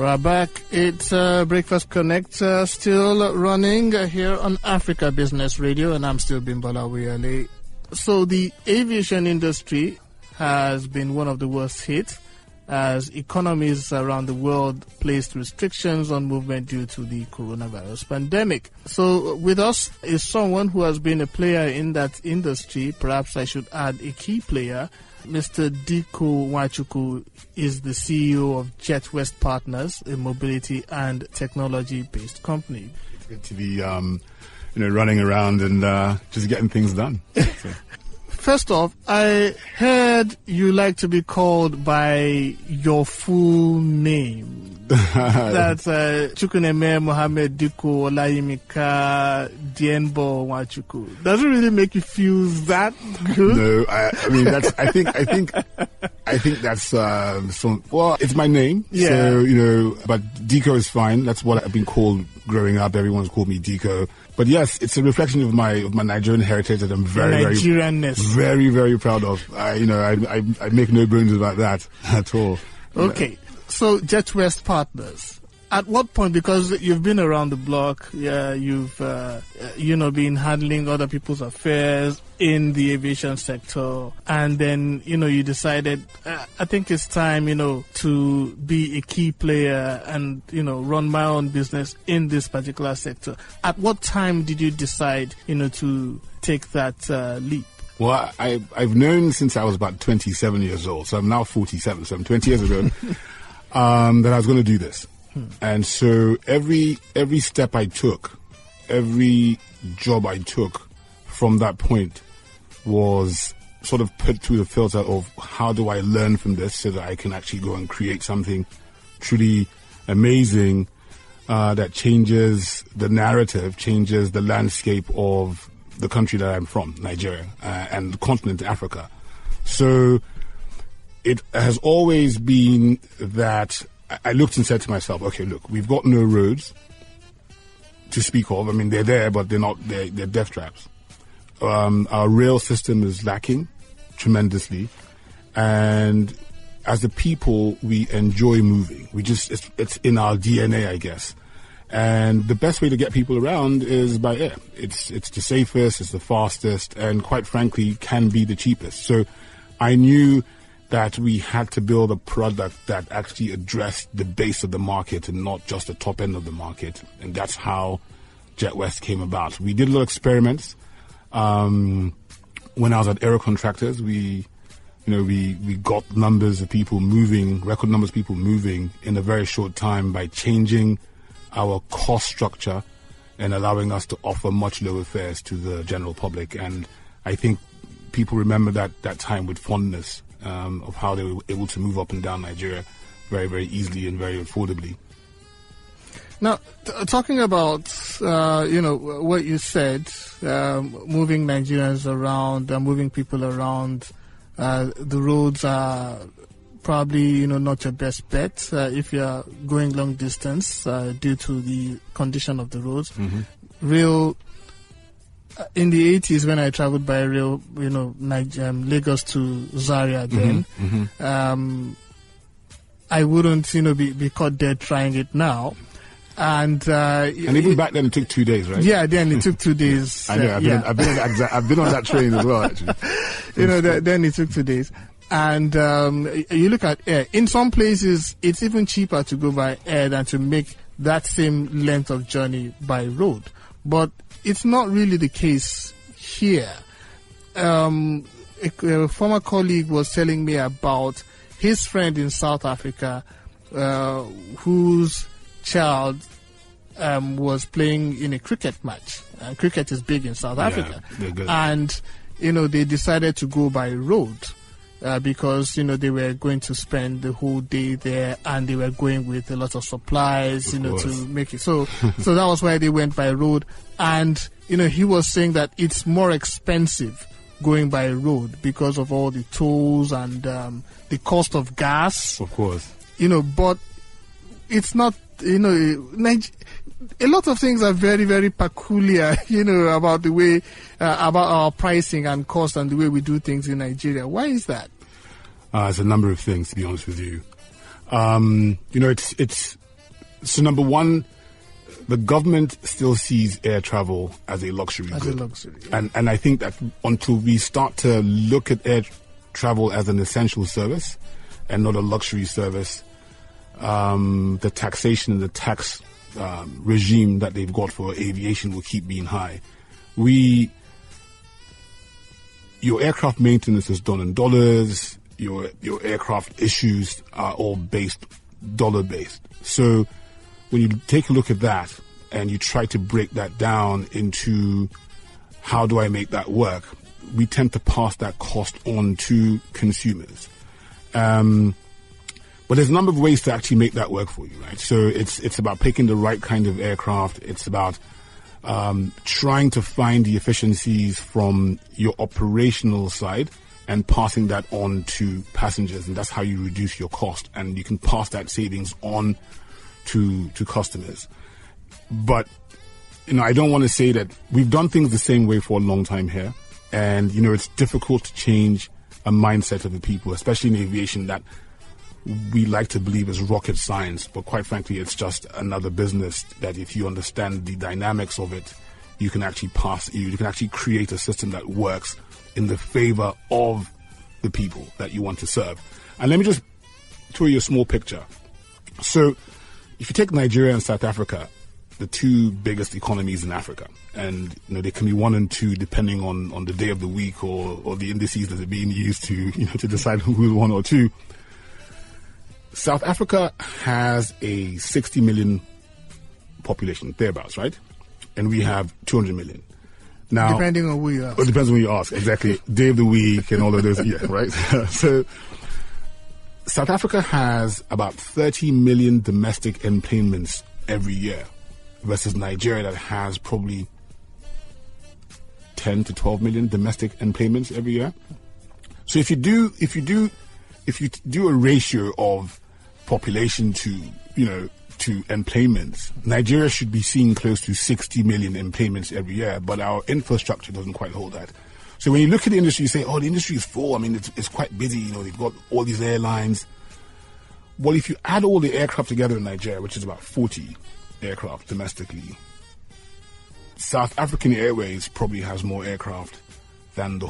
We're back. It's Breakfast Connect, still running here on Africa Business Radio, and I'm still Bimbola Wiyale. So the aviation industry has been one of the worst hit as economies around the world placed restrictions on movement due to the coronavirus pandemic. So with us is someone who has been a player in that industry, perhaps I should add a key player. Mr. Dikko Nwachukwu is the CEO of Jetwest Partners, a mobility and technology-based company. It's good to be, running around and just getting things done. So. First off, I heard you like to be called by your full name. That's Chukwuneme Mohammed Dikko Olayimika Dienbo Nwachukwu. Does it really make you feel that good? No, I mean that's. I think that's well, it's my name. Yeah. So but Dikko is fine. That's what I've been called growing up. Everyone's called me Dikko. But yes, it's a reflection of my Nigerian heritage that I'm very, very proud of. I make no bones about that at all. Okay. So, Jetwest Partners. At what point, because you've been around the block, you've, been handling other people's affairs in the aviation sector, and then, you decided, I think it's time, to be a key player and, run my own business in this particular sector. At what time did you decide, to take that leap? Well, I've known since I was about 27 years old, so I'm now 47, so 20 years ago. That I was going to do this. And so every step I took, every job I took from that point was sort of put through the filter of how do I learn from this so that I can actually go and create something truly amazing that changes the narrative, changes the landscape of the country that I'm from, Nigeria, and the continent Africa. So it has always been that I looked and said to myself, okay, look, we've got no roads to speak of. I mean, they're there, but they're death traps. Our rail system is lacking tremendously. And as a people, we enjoy moving. It's in our DNA, I guess. And the best way to get people around is by air. It's the safest, it's the fastest, and quite frankly, can be the cheapest. So I knew that we had to build a product that actually addressed the base of the market and not just the top end of the market. And that's how Jetwest came about. We did a lot of experiments. When I was at Aero Contractors, we got numbers of people moving, record numbers of people moving in a very short time by changing our cost structure and allowing us to offer much lower fares to the general public. And I think people remember that time with fondness. Of how they were able to move up and down Nigeria very, very easily and very affordably. Now, talking about, what you said, moving Nigerians around, moving people around, the roads are probably, not your best bet if you're going long distance due to the condition of the roads. Mm-hmm. Rail. In the 80s, when I traveled by rail, Lagos to Zaria then, I wouldn't, be caught dead trying it now. And even back then it took 2 days, right? Yeah, then it took 2 days. I know, I've been on that train as well, actually. Then it took 2 days. And you look at air. In some places, it's even cheaper to go by air than to make that same length of journey by road. But it's not really the case here. A former colleague was telling me about his friend in South Africa whose child was playing in a cricket match. Cricket is big in South Africa. And, they decided to go by road. Because, they were going to spend the whole day there and they were going with a lot of supplies, to make it. So that was why they went by road. And, he was saying that it's more expensive going by road because of all the tolls and the cost of gas. Of course. But it's not, a lot of things are very, very peculiar, about the way, about our pricing and cost and the way we do things in Nigeria. Why is that? It's a number of things, to be honest with you. It's So number one, the government still sees air travel as a luxury good. As a luxury, yeah. And I think that until we start to look at air travel as an essential service and not a luxury service, the taxation and the tax regime that they've got for aviation will keep being high. Your aircraft maintenance is done in dollars. Your aircraft issues are all dollar-based. So when you take a look at that and you try to break that down into how do I make that work, we tend to pass that cost on to consumers. But there's a number of ways to actually make that work for you, right? So it's about picking the right kind of aircraft. It's about trying to find the efficiencies from your operational side and passing that on to passengers, and that's how you reduce your cost, and you can pass that savings on to customers. But I don't want to say that we've done things the same way for a long time here, and it's difficult to change a mindset of the people, especially in aviation, that we like to believe is rocket science, but quite frankly, it's just another business that if you understand the dynamics of it, you can actually create a system that works in the favor of the people that you want to serve. And let me just show you a small picture. So if you take Nigeria and South Africa, the two biggest economies in Africa, and they can be 1 and 2 depending on the day of the week or the indices that are being used to to decide who's 1 or 2. South Africa has a 60 million population, thereabouts, right? And we have 200 million. Now, depending on who you ask. It depends on who you ask, exactly. Day of the week and all of those, yeah, right? So South Africa has about 30 million domestic enplanements every year versus Nigeria that has probably 10 to 12 million domestic enplanements every year. So if you do a ratio of population to enplanements, Nigeria should be seeing close to 60 million enplanements every year, but our infrastructure doesn't quite hold that. So when you look at the industry, you say, the industry is full. I mean, it's quite busy. They've got all these airlines. Well, if you add all the aircraft together in Nigeria, which is about 40 aircraft domestically, South African Airways probably has more aircraft than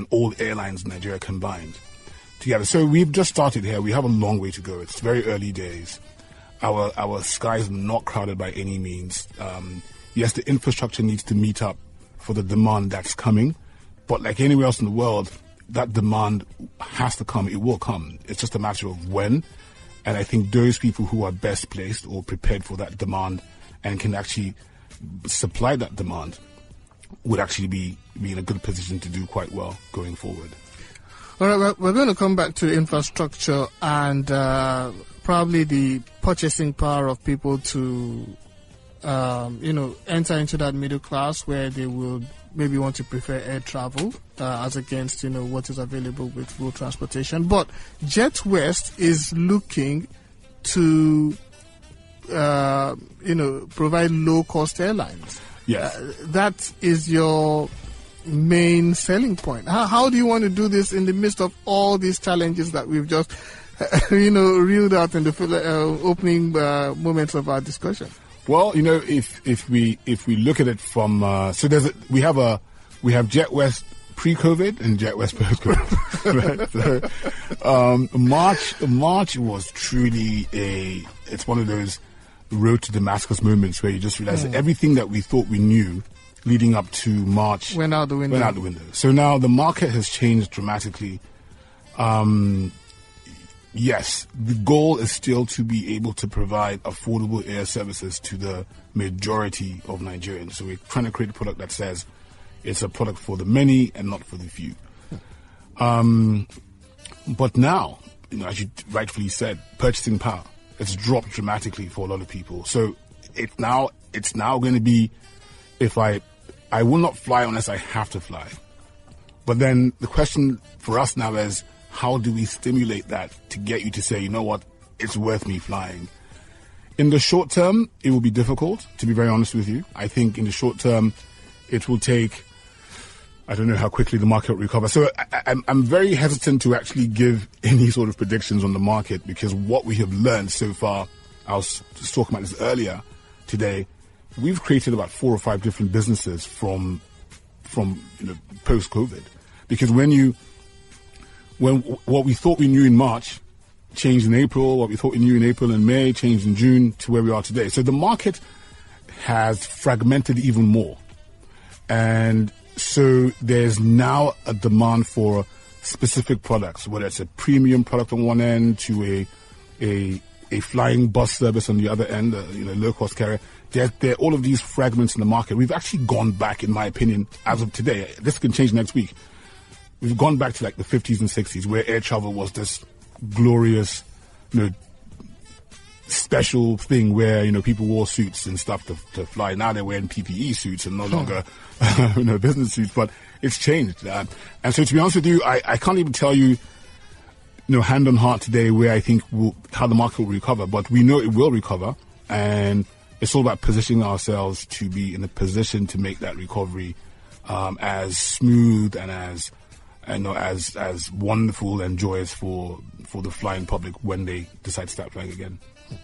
all airlines in Nigeria combined together. So we've just started here. We have a long way to go. It's very early days. Our skies are not crowded by any means. Yes, the infrastructure needs to meet up for the demand that's coming, but like anywhere else in the world, that demand has to come. It will come. It's just a matter of when. And I think those people who are best placed or prepared for that demand and can actually supply that demand would actually be in a good position to do quite well going forward. All right, we're going to come back to infrastructure and probably the purchasing power of people to, enter into that middle class where they will maybe want to prefer air travel as against, what is available with road transportation. But Jetwest is looking to, provide low-cost airlines. Yes. That is your main selling point. How do you want to do this in the midst of all these challenges that we've just, reeled out in the opening moments of our discussion? Well, if we look at it from we have Jetwest pre-COVID and Jetwest post-COVID. Right? So, March was truly it's one of those road to Damascus moments where you just realize that everything that we thought we knew leading up to March went out the window. So now the market has changed dramatically. Yes, the goal is still to be able to provide affordable air services to the majority of Nigerians. So we're trying to create a product that says it's a product for the many and not for the few. But now, as you rightfully said, purchasing power, it's dropped dramatically for a lot of people. So it's now going to be, if I will not fly unless I have to fly. But then the question for us now is, how do we stimulate that to get you to say, you know what, it's worth me flying? In the short term, it will be difficult, to be very honest with you. I think in the short term, it will take, I don't know how quickly the market will recover. So I'm very hesitant to actually give any sort of predictions on the market, because what we have learned so far I was just talking about this earlier today. We've created about 4 or 5 different businesses from post-COVID, because when what we thought we knew in March changed in April, what we thought we knew in April and May changed in June to where we are today. So the market has fragmented even more, and so there's now a demand for specific products, whether it's a premium product on one end to a flying bus service on the other end, low-cost carrier. There are all of these fragments in the market. We've actually gone back, in my opinion, as of today. This can change next week. We've gone back to like the 50s and 60s, where air travel was this glorious, special thing where, people wore suits and stuff to fly. Now they're wearing PPE suits and no longer, business suits. But it's changed. And so, to be honest with you, I can't even tell you, hand on heart today where I think how the market will recover. But we know it will recover, and it's all about positioning ourselves to be in a position to make that recovery as smooth and as wonderful and joyous for the flying public when they decide to start flying again.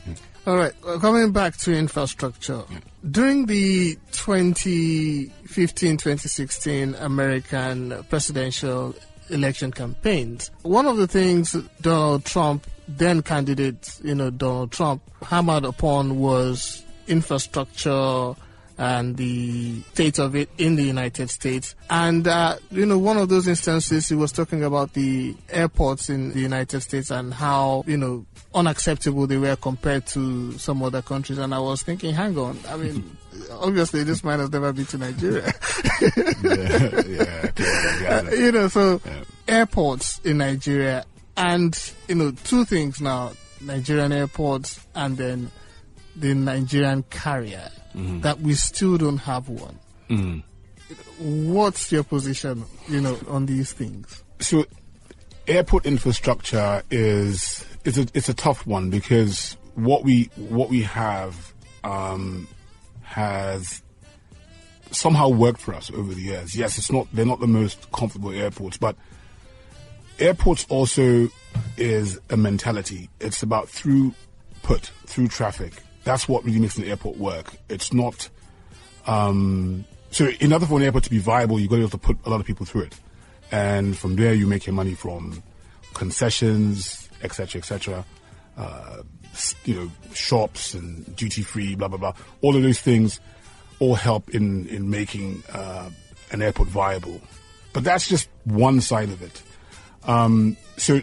Yeah. All right, coming back to infrastructure. Yeah. During the 2015-2016 American presidential election campaigns, one of the things Donald Trump, then candidate, Donald Trump, hammered upon was infrastructure and the state of it in the United States. And, one of those instances, he was talking about the airports in the United States and how, unacceptable they were compared to some other countries. And I was thinking, hang on, I mean, obviously this man has never been to Nigeria. Airports in Nigeria and, 2 things now, Nigerian airports and then the Nigerian carrier, that we still don't have one. What's your position, on these things? So, airport infrastructure it's a tough one, because what we have has somehow worked for us over the years. Yes, they're not the most comfortable airports, but airports also is a mentality. It's about through traffic. That's what really makes an airport work. It's not. So in order for an airport to be viable, you've got to be able to put a lot of people through it, and from there you make your money from concessions, etc., shops and duty free, blah blah blah. All of those things all help in making an airport viable. But that's just one side of it. So,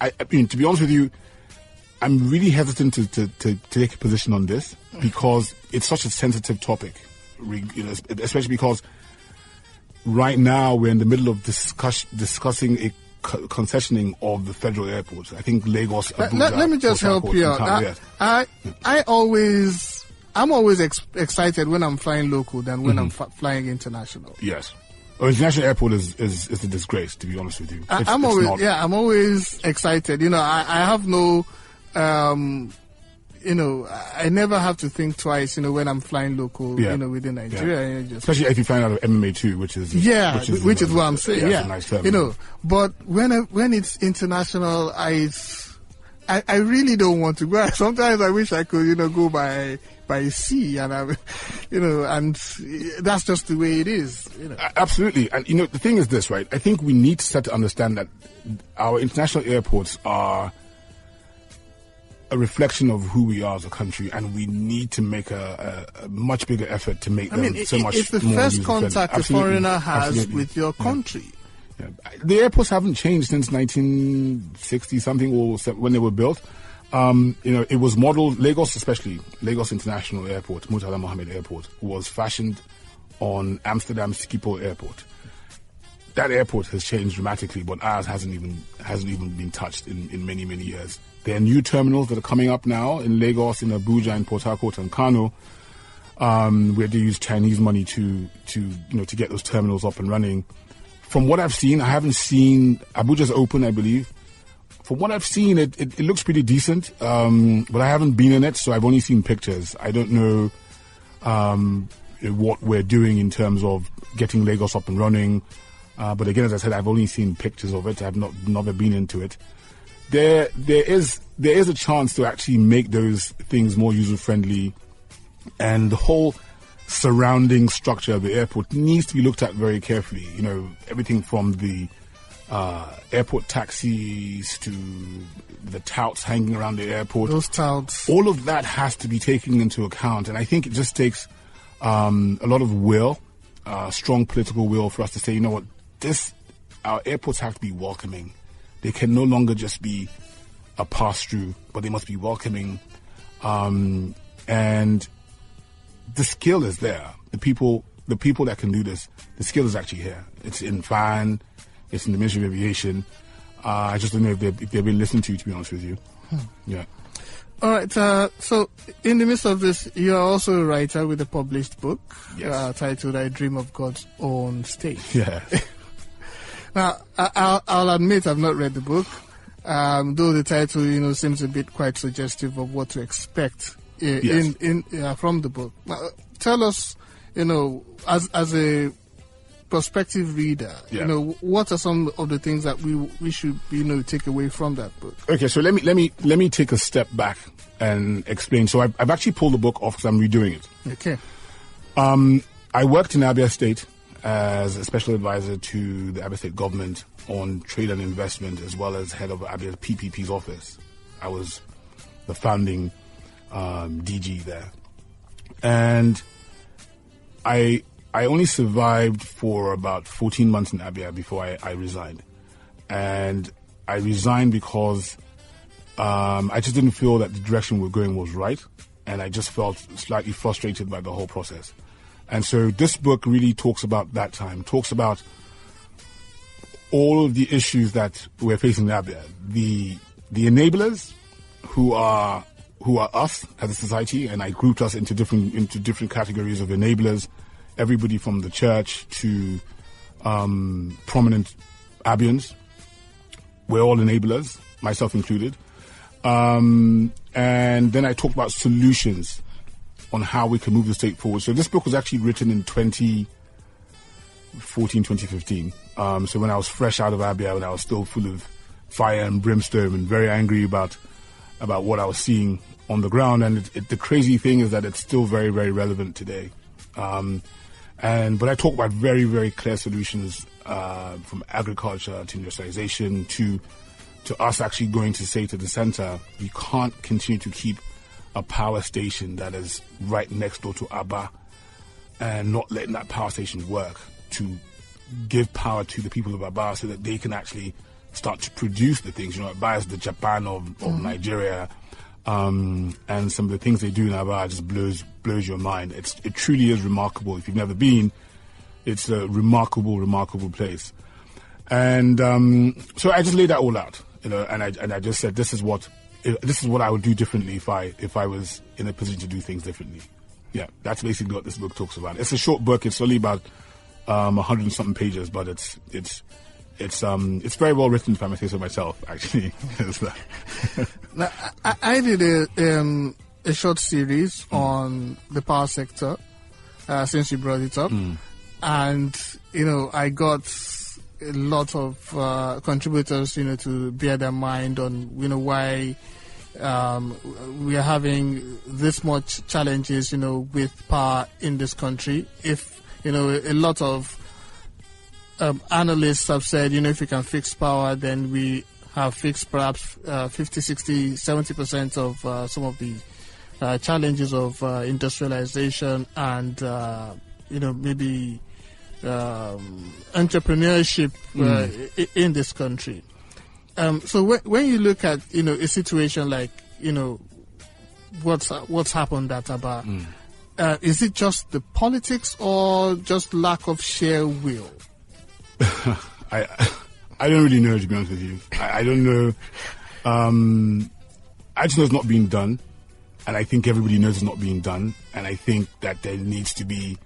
I mean, to be honest with you, I'm really hesitant to take a position on this, because it's such a sensitive topic, especially because right now we're in the middle of discussing a concessioning of the federal airports. I think Lagos, Abuja, let me just help you out. I'm always excited when I'm flying local than when I'm flying international. Yes. International airport is a disgrace, to be honest with you. I'm always excited. I have no, I never have to think twice, when I'm flying local, within Nigeria. Yeah. Especially if you fly out of MMA too, which is what I'm saying. Yeah. Nice term, but when it's international, I really don't want to go. Sometimes I wish I could, go by sea, and and that's just the way it is. Absolutely. And the thing is this, right? I think we need to start to understand that our international airports are a reflection of who we are as a country, and we need to make a much bigger effort to make them so much more. It's the first contact a foreigner has with your country. Yeah. The airports haven't changed since 1960 something, or when they were built. It was modeled, Lagos International Airport, Murtala Mohammed Airport, was fashioned on Amsterdam's Schiphol Airport. That airport has changed dramatically, but ours hasn't even been touched in many, many years. There are new terminals that are coming up now in Lagos, in Abuja, in Port Harcourt, and Kano, where they use Chinese money to get those terminals up and running. From what I've seen, I haven't seen Abuja's open, I believe. From what I've seen, it looks pretty decent, but I haven't been in it, so I've only seen pictures. I don't know what we're doing in terms of getting Lagos up and running. But again, as I said, I've only seen pictures of it. I've never been into it. There is there is a chance to actually make those things more user-friendly, and the whole surrounding structure of the airport needs to be looked at very carefully. You know, everything from the airport taxis to the touts hanging around the airport. Those touts. All of that has to be taken into account, and I think it just takes a lot of will, strong political will, for us to say, you know what, our airports have to be welcoming. They can no longer just be a pass-through, but they must be welcoming. And the skill is there. The people that can do this, the skill is actually here. It's in FAN, it's in the Ministry of Aviation. I just don't know if they've been listened to be honest with you. Yeah. All right. So, in the midst of this, you are also a writer with a published book, yes, titled "I Dream of God's Own State." Yeah. Now, I'll admit I've not read the book, though the title, seems a bit quite suggestive of what to expect from the book. Now, tell us, as a prospective reader, what are some of the things that we should take away from that book? Okay, so let me take a step back and explain. So I've actually pulled the book off because I'm redoing it. Okay. I worked in Abia State as a special advisor to the Abia State government on trade and investment, as well as head of Abia PPP's office. I was the founding DG there, and I only survived for about 14 months in Abia before I resigned. And I resigned because I just didn't feel that the direction we're going was right. And I just felt slightly frustrated by the whole process. And so this book really talks about that time, talks about all of the issues that we're facing in Abia. The enablers who are us as a society, and I grouped us into different categories of enablers. Everybody from the church to prominent Abians. We're all enablers, myself included. And then I talked about solutions on how we can move the state forward. So this book was actually written in 2014, 2015. So when I was fresh out of Abia, when I was still full of fire and brimstone and very angry about what I was seeing on the ground. And the crazy thing is that it's still very, very relevant today. But I talk about very, very clear solutions, from agriculture to industrialization to us actually going to say to the center, we can't continue to keep a power station that is right next door to Aba and not letting that power station work, to give power to the people of Aba so that they can actually start to produce the things. Aba is the Japan of Nigeria. And some of the things they do in Aba just blows your mind. It truly is remarkable. If you've never been, it's a remarkable, remarkable place. And so I just laid that all out, and I just said, this is what I would do differently if I was in a position to do things differently. Yeah, that's basically what this book talks about. It's a short book. It's only about 100 and something pages, but it's very well written, if I may say so myself, actually. Now, I did a short series on the power sector since you brought it up, and I got a lot of contributors, to bear their mind on why we are having this much challenges, with power in this country. If a lot of analysts have said, if we can fix power, then we have fixed perhaps 50, 60, 70% of some of the challenges of industrialization and, maybe entrepreneurship in this country. So when you look at, a situation like, what's happened at Aba, is it just the politics or just lack of sheer will? I don't really know, to be honest with you. I don't know. I just know it's not being done, and I think everybody knows it's not being done, and I think that there needs to be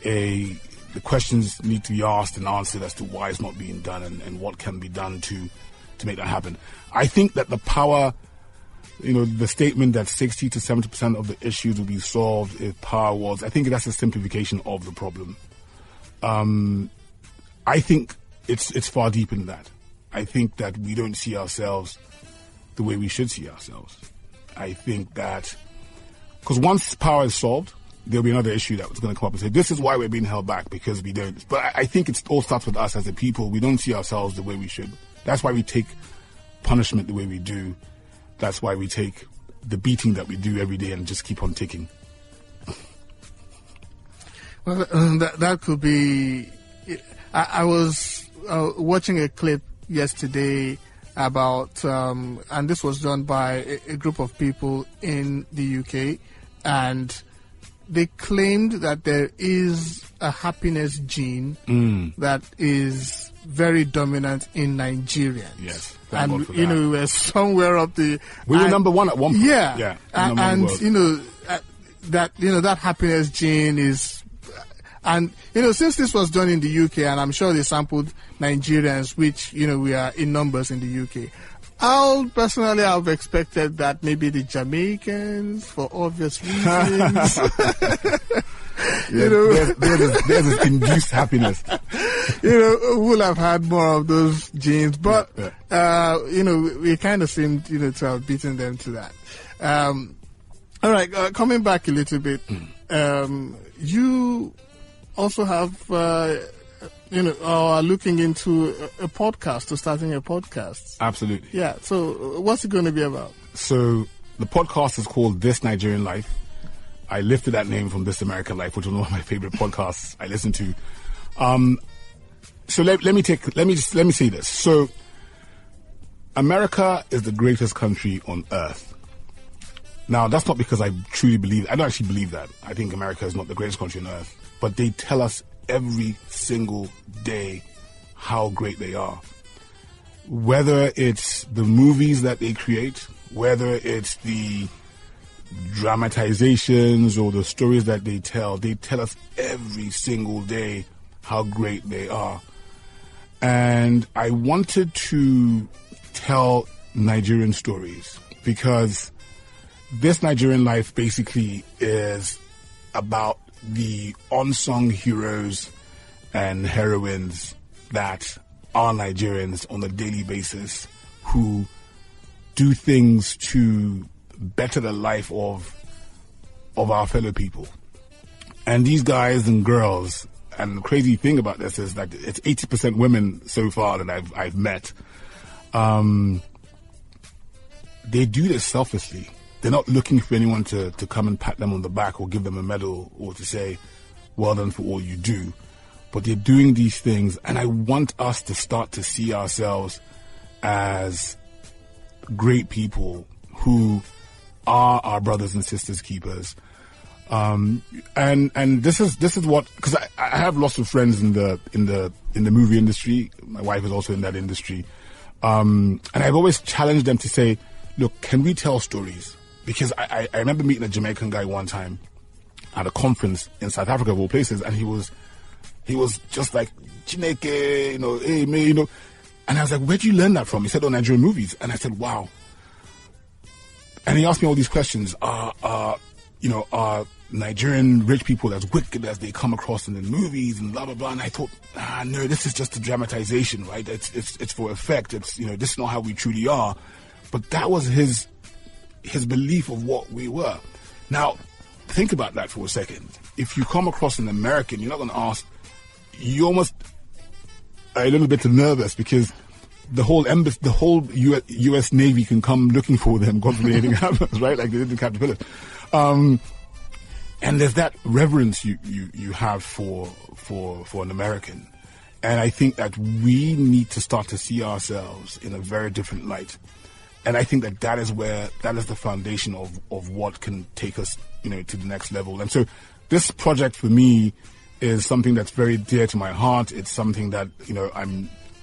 the questions need to be asked and answered as to why it's not being done and what can be done to make that happen. I think that the power, the statement that 60 to 70% of the issues will be solved if power was, I think that's a simplification of the problem. I think it's far deeper than that. I think that we don't see ourselves the way we should see ourselves. I think that because once power is solved, there'll be another issue that's going to come up and say, this is why we're being held back, because we don't. But I think it all starts with us as a people. We don't see ourselves the way we should. That's why we take punishment the way we do. That's why we take the beating that we do every day and just keep on ticking. Well, that could be... I was watching a clip yesterday about, and this was done by a group of people in the UK, and they claimed that there is a happiness gene that is very dominant in Nigerians. Yes. And, we were somewhere up the... We were number one at one point. Yeah. And that happiness gene is... And, since this was done in the UK, and I'm sure they sampled Nigerians, which, we are in numbers in the UK, personally, I've expected that maybe the Jamaicans, for obvious reasons, there's this induced happiness. Will have had more of those genes, but we kind of seemed, to have beaten them to that. All right, coming back a little bit, you also have, are looking into a podcast, to starting a podcast. Absolutely. Yeah. So what's it going to be about? So the podcast is called This Nigerian Life. I lifted that name from This American Life, which was one of my favorite podcasts I listen to. So let me say this. So America is the greatest country on earth. Now, that's not because I truly believe, I don't actually believe that. I think America is not the greatest country on earth. But they tell us every single day how great they are. Whether it's the movies that they create, whether it's the dramatizations or the stories that they tell us every single day how great they are. And I wanted to tell Nigerian stories because This Nigerian Life basically is about the unsung heroes and heroines that are Nigerians on a daily basis who do things to better the life of our fellow people. And these guys and girls, and the crazy thing about this is that it's 80% women so far that I've met. They do this selflessly. They're not looking for anyone to come and pat them on the back or give them a medal or to say, well done for all you do. But they're doing these things, and I want us to start to see ourselves as great people who are our brothers and sisters keepers. And this is what, because I have lots of friends in the movie industry. My wife is also in that industry. And I've always challenged them to say, look, can we tell stories? Because I remember meeting a Jamaican guy one time at a conference in South Africa of all places, and he was just like, Chineke, hey, me, And I was like, where'd you learn that from? He said, on Nigerian movies. And I said, wow. And he asked me all these questions. Are Nigerian rich people as wicked as they come across in the movies and blah, blah, blah. And I thought, no, this is just a dramatization, right? It's for effect. It's, this is not how we truly are. But that was his belief of what we were. Now, think about that for a second. If you come across an American, you're not going to ask, you almost are a little bit nervous because the whole embassy, the whole U.S. Navy can come looking for them, God forbid anything happens, right? Like they did in Captain Phillips. And there's that reverence you have for an American. And I think that we need to start to see ourselves in a very different light. And I think that is the foundation of what can take us, to the next level. And so this project for me is something that's very dear to my heart. It's something that,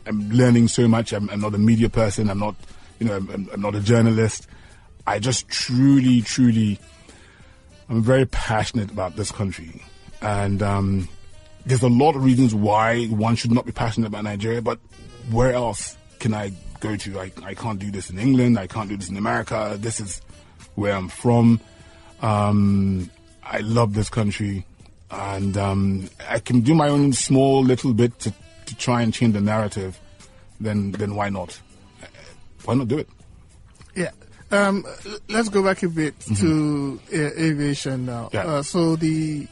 I'm learning so much. I'm not a media person. I'm not, I'm not a journalist. I just truly, I'm very passionate about this country. And there's a lot of reasons why one should not be passionate about Nigeria, but where else can I go to? I can't do this in England. I can't do this in America. This is where I'm from. I love this country. And I can do my own small little bit to try and change the narrative. Then why not? Why not do it? Yeah. Let's go back a bit to aviation now. Yeah. So the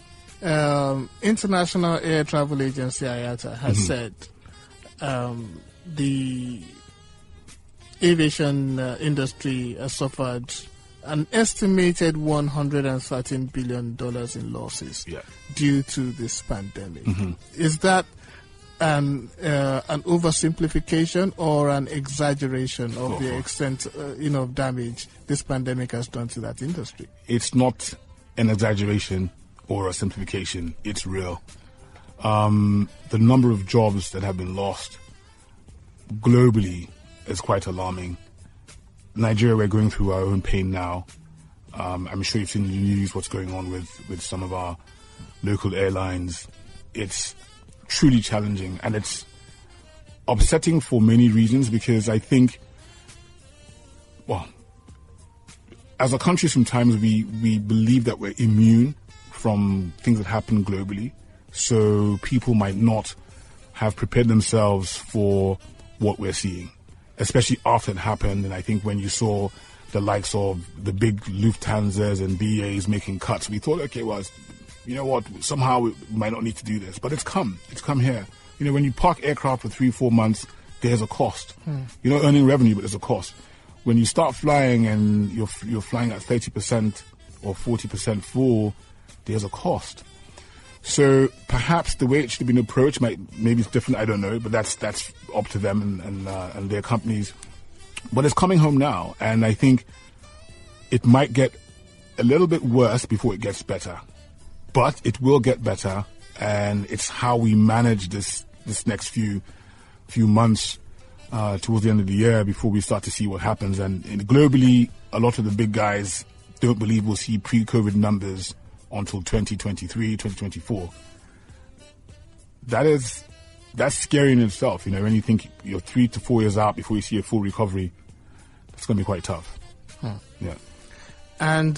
International Air Travel Agency, IATA, has said the aviation industry has suffered an estimated $113 billion in losses due to this pandemic. Is that an oversimplification or an exaggeration of the extent of damage this pandemic has done to that industry? It's not an exaggeration or a simplification. It's real. The number of jobs that have been lost globally is quite alarming. Nigeria, we're going through our own pain now. I'm sure you've seen in the news what's going on with some of our local airlines. It's truly challenging, and it's upsetting for many reasons, because I think, well, as a country sometimes we believe that we're immune from things that happen globally, so people might not have prepared themselves for what we're seeing, especially after it happened. And I think when you saw the likes of the big Lufthansas and BAs making cuts, we thought, okay, well, you know what, somehow we might not need to do this. But it's come here. You know, when you park aircraft for 3-4 months, there's a cost. You're not earning revenue, but there's a cost. When you start flying and you're flying at 30% or 40% full, there's a cost. So perhaps the way it should have been approached maybe it's different. I don't know, but that's up to them and their companies. But it's coming home now, and I think it might get a little bit worse before it gets better. But it will get better, and it's how we manage this next few months towards the end of the year before we start to see what happens. And globally, a lot of the big guys don't believe we'll see pre-COVID numbers until 2023, 2024. That's scary in itself. You know, when you think you're 3 to 4 years out before you see a full recovery, it's going to be quite tough. Yeah. And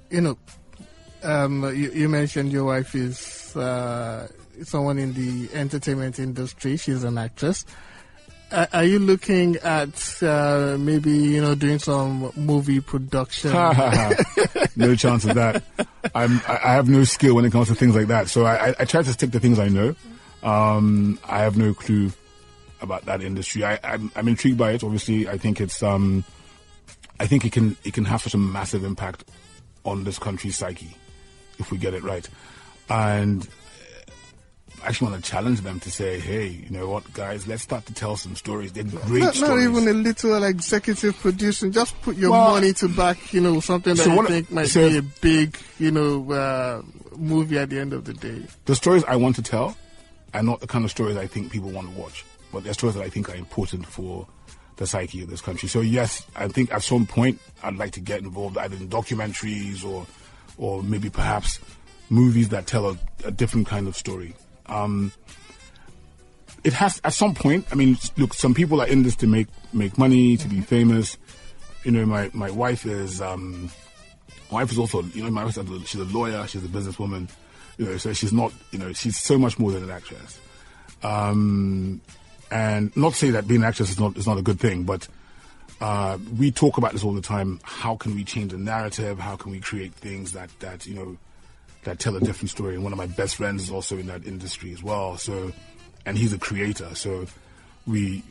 you mentioned your wife is someone in the entertainment industry. She's an actress. Are you looking at maybe doing some movie production? No chance of that. I have no skill when it comes to things like that. So I try to stick to things I know. I have no clue about that industry. I'm intrigued by it. Obviously, I think it's I think it can have such a massive impact on this country's psyche if we get it right. And I actually want to challenge them to say, hey, you know what, guys, let's start to tell some stories. They're great stories. Not even a little executive producing. Just put your money to back, something that you think might be a big, movie at the end of the day. The stories I want to tell are not the kind of stories I think people want to watch, but they're stories that I think are important for the psyche of this country. So yes, I think at some point I'd like to get involved either in documentaries or maybe perhaps movies that tell a different kind of story. It has at some point. I mean, look, some people are in this to make money, to be famous. My wife is also, my wife is she's a lawyer, she's a businesswoman. So she's not, she's so much more than an actress. And not to say that being an actress is not a good thing, but we talk about this all the time. How can we change the narrative? How can we create things that tell a different story? And one of my best friends is also in that industry as well. So, and he's a creator. So we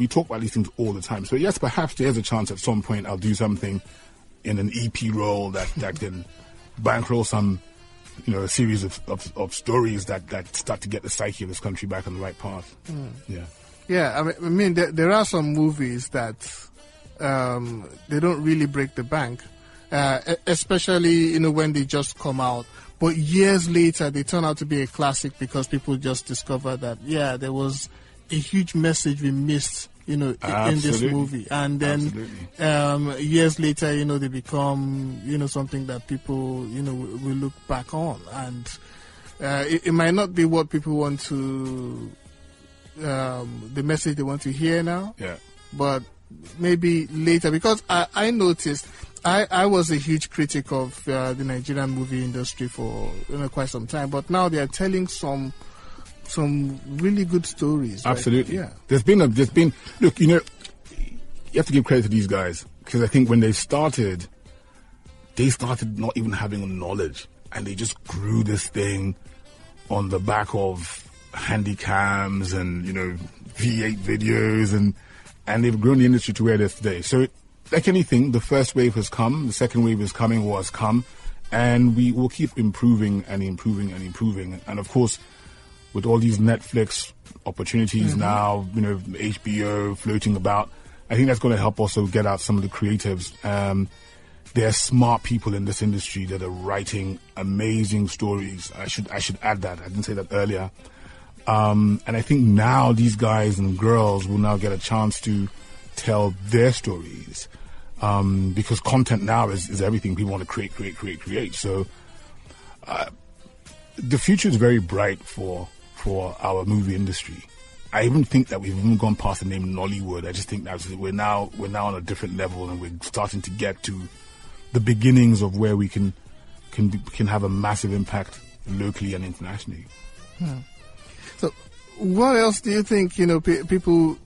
talk about these things all the time. So yes, perhaps there's a chance at some point I'll do something in an EP role that can bankroll some, a series of stories that start to get the psyche of this country back on the right path. Yeah. Yeah, I mean there are some movies that they don't really break the bank, especially when they just come out. But years later, they turn out to be a classic because people just discover that there was a huge message we missed, in this movie, and then years later, they become something that people will look back on, and it might not be what people want to. The message they want to hear now, but maybe later, because I noticed I was a huge critic of the Nigerian movie industry for quite some time, but now they are telling some really good stories. Absolutely, right? Yeah. There's been look, you have to give credit to these guys, because I think when they started not even having knowledge, and they just grew this thing on the back of handy cams and, you know, V8 videos, and they've grown the industry to where it is today. So like anything, the first wave has come, the second wave is coming or has come, and we will keep improving and improving and improving. And of course, with all these Netflix opportunities now, you know, HBO floating about, I think that's going to help also get out some of the creatives. There are smart people in this industry that are writing amazing stories. I should add that. I didn't say that earlier. And I think now these guys and girls will now get a chance to tell their stories. Because content now is everything. People want to create. So the future is very bright for our movie industry. I even think that we've even gone past the name Nollywood. I just think that we're now on a different level, and we're starting to get to the beginnings of where we can have a massive impact locally and internationally. So, what else do you think people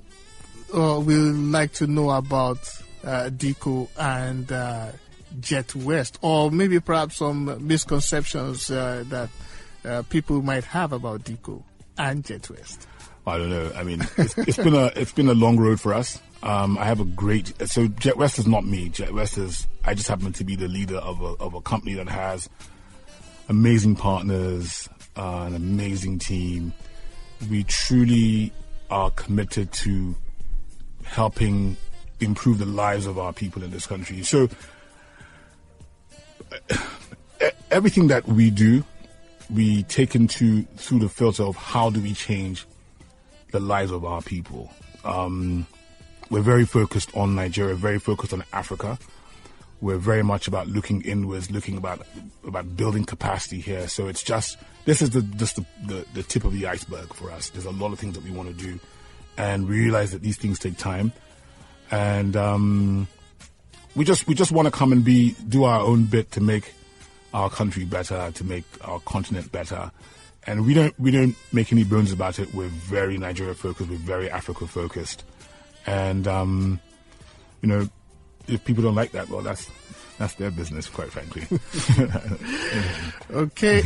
will like to know about Dikko and Jetwest, or maybe perhaps some misconceptions that people might have about Dikko and Jetwest? I don't know. I mean, it's been a long road for us. I have so Jetwest is not me. Jetwest is, I just happen to be the leader of a company that has amazing partners, an amazing team. We truly are committed to helping improve the lives of our people in this country. So everything that we do, we take through the filter of how do we change the lives of our people. We're very focused on Nigeria, very focused on Africa. We're very much about looking inwards, looking about building capacity here. So it's just is the tip of the iceberg for us. There's a lot of things that we want to do, and we realize that these things take time. And we just want to come and do our own bit to make our country better, to make our continent better. And we don't make any bones about it. We're very Nigeria focused. We're very Africa focused. And if people don't like that, well, that's their business, quite frankly. Okay.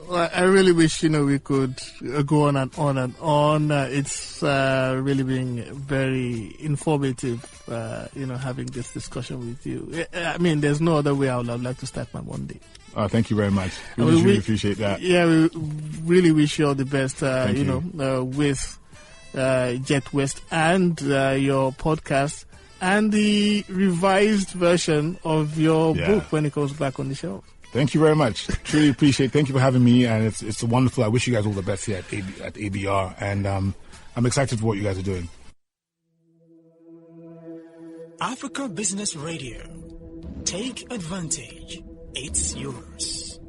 I really wish we could go on and on and on. It's really been very informative, having this discussion with you. I mean, there's no other way I would have liked to start my Monday. Thank you very much. We really appreciate that. Yeah, we really wish you all the best. With Jetwest and your podcast and the revised version of your book when it comes back on the shelf. Thank you very much. Truly appreciate it. Thank you for having me, and it's wonderful. I wish you guys all the best here at ABR, and I'm excited for what you guys are doing. Africa Business Radio. Take advantage. It's yours.